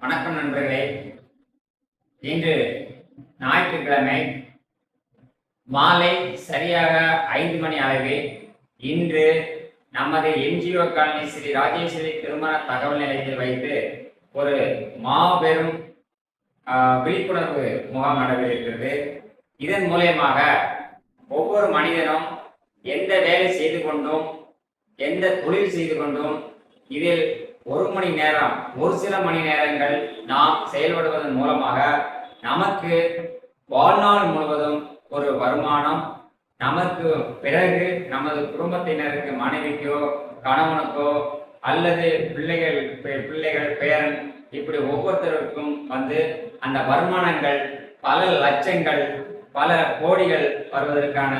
வணக்கம் நண்பர்களே. இன்று ஞாயிற்றுக்கிழமை மாலை சரியாக 5 மணி அளவில் இன்று நமது என்ஜிஓ காலனி ஸ்ரீ ராஜேஸ்வரி திருமண தகவல் நிலையத்தில் வைத்து ஒரு மாபெரும் விழிப்புணர்வு முகாம் நடைபெறுகிறது. இதன் மூலயமாக ஒவ்வொரு மனிதனும் எந்த வேலை செய்து கொண்டும் எந்த தொழில் செய்து கொண்டும் இதில் ஒரு மணி நேரம் ஒரு சில மணி நேரங்கள் நாம் செயல்படுவதன் மூலமாக நமக்கு வாழ்நாள் முழுவதும் ஒரு வருமானம், நமக்கு பிறகு நமது குடும்பத்தினருக்கு மனைவிக்கோ கணவனுக்கோ அல்லது பிள்ளைகள் பேரன் இப்படி ஒவ்வொருத்தருக்கும் அந்த வருமானங்கள் பல லட்சங்கள் பல கோடிகள் வருவதற்கான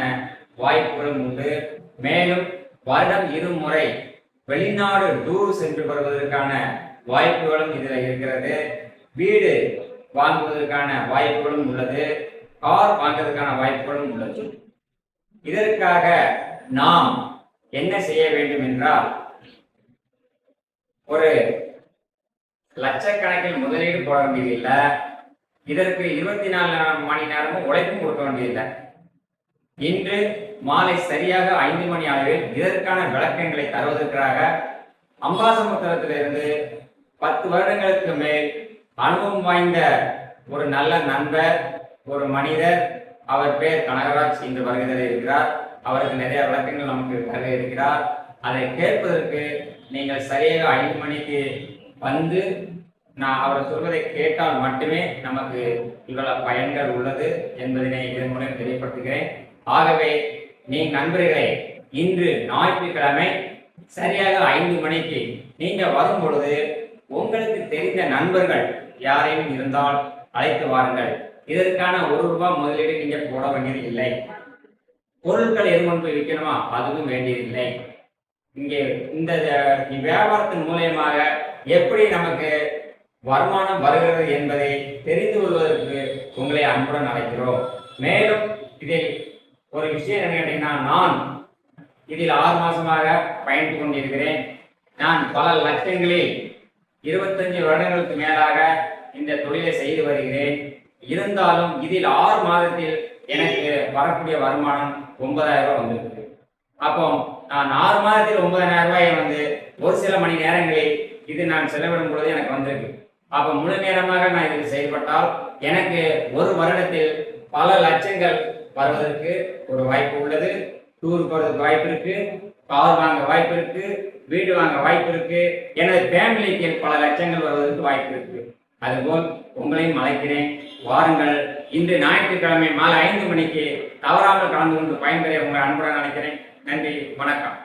வாய்ப்புகளும் உண்டு. மேலும் வருடம் 2 முறை வெளிநாடு டூர் சென்று வருவதற்கான வாய்ப்புகளும் இதில் இருக்கிறது. வீடு வாங்குவதற்கான வாய்ப்புகளும் உள்ளது. கார் வாங்குவதற்கான வாய்ப்புகளும் உள்ளது. இதற்காக நாம் என்ன செய்ய வேண்டும் என்றால், ஒரு லட்சக்கணக்கில் முதலீடு போட வேண்டியதில்லை. இதற்கு 24 மணி நேரமும் உழைப்பும் கொடுக்க வேண்டியதில்லை. இன்று மாலை சரியாக 5 மணி அளவில் இதற்கான விளக்கங்களை தருவதற்காக அம்பாசமுத்திரத்திலிருந்து 10 வருடங்களுக்கு மேல் அனுபவம் வாய்ந்த ஒரு நல்ல நண்பர், ஒரு மனிதர், அவர் பேர் கனகராஜ் இன்று வருகிறது இருக்கிறார். அவருக்கு நிறைய விளக்கங்கள் நமக்கு தர இருக்கிறார். அதை கேட்பதற்கு நீங்கள் சரியாக 5 மணிக்கு வந்து நான் அவர் சொல்வதை கேட்டால் மட்டுமே நமக்கு இவ்வளவு பயன்கள் உள்ளது என்பதனை இதன் மூலம் தெரியப்படுத்துகிறேன். ஆகவே நண்பர்களே, இன்று ஞாயிற்றுக்கிழமை சரியாக 5 மணிக்கு நீங்க வரும் பொழுது உங்களுக்கு தெரிந்த நண்பர்கள் யாரையும் இருந்தால் அழைத்து வாருங்கள். இதற்கான ₹1 முதலீடு நீங்க போட வேண்டியது இல்லை. பொருட்கள் எதுவும் போய் விற்கணுமா, அதுவும் வேண்டியதில்லை. இங்கே இந்த வியாபாரத்தின் மூலயமாக எப்படி நமக்கு வருமானம் வருகிறது என்பதை தெரிந்து கொள்வதற்கு உங்களை அன்புடன் அழைக்கிறோம். மேலும் இதில் ஒரு விஷயம் என்ன கேட்டீங்கன்னா, நான் இதில் 6 மாசமாக பயணித்துக் கொண்டிருக்கிறேன். நான் பல லட்சங்களில் 25 வருடங்களுக்கு மேலாக இந்த தொழிலை செய்து வருகிறேன். இருந்தாலும் இதில் 6 மாதத்தில் எனக்கு வரக்கூடிய வருமானம் 9,000 ரூபாய் வந்திருக்கு. அப்போ நான் 6 மாதத்தில் 9,000 ரூபாயை ஒரு சில மணி நேரங்களில் இது நான் செலவிடும் பொழுது எனக்கு வந்திருக்கு. அப்போ முழு நேரமாக நான் இதில் செயல்பட்டால் எனக்கு ஒரு வருடத்தில் பல லட்சங்கள் வருவதற்கு ஒரு வாய்ப்பு உள்ளது. டூர் போறதுக்கு வாய்ப்பு இருக்கு, கார் வாங்க வாய்ப்பு இருக்கு, வீடு வாங்க வாய்ப்பு இருக்கு, எனது ஃபேமிலிக்கு பல லட்சங்கள் வருவதற்கு வாய்ப்பு இருக்கு. அதுபோல் உங்களையும் அழைக்கிறேன், வாருங்கள். இன்று ஞாயிற்றுக்கிழமை மாலை 5 மணிக்கு தவறாமல் கலந்து கொண்டு பயன்பெற உங்களை அன்புடன் அழைக்கிறேன். நன்றி, வணக்கம்.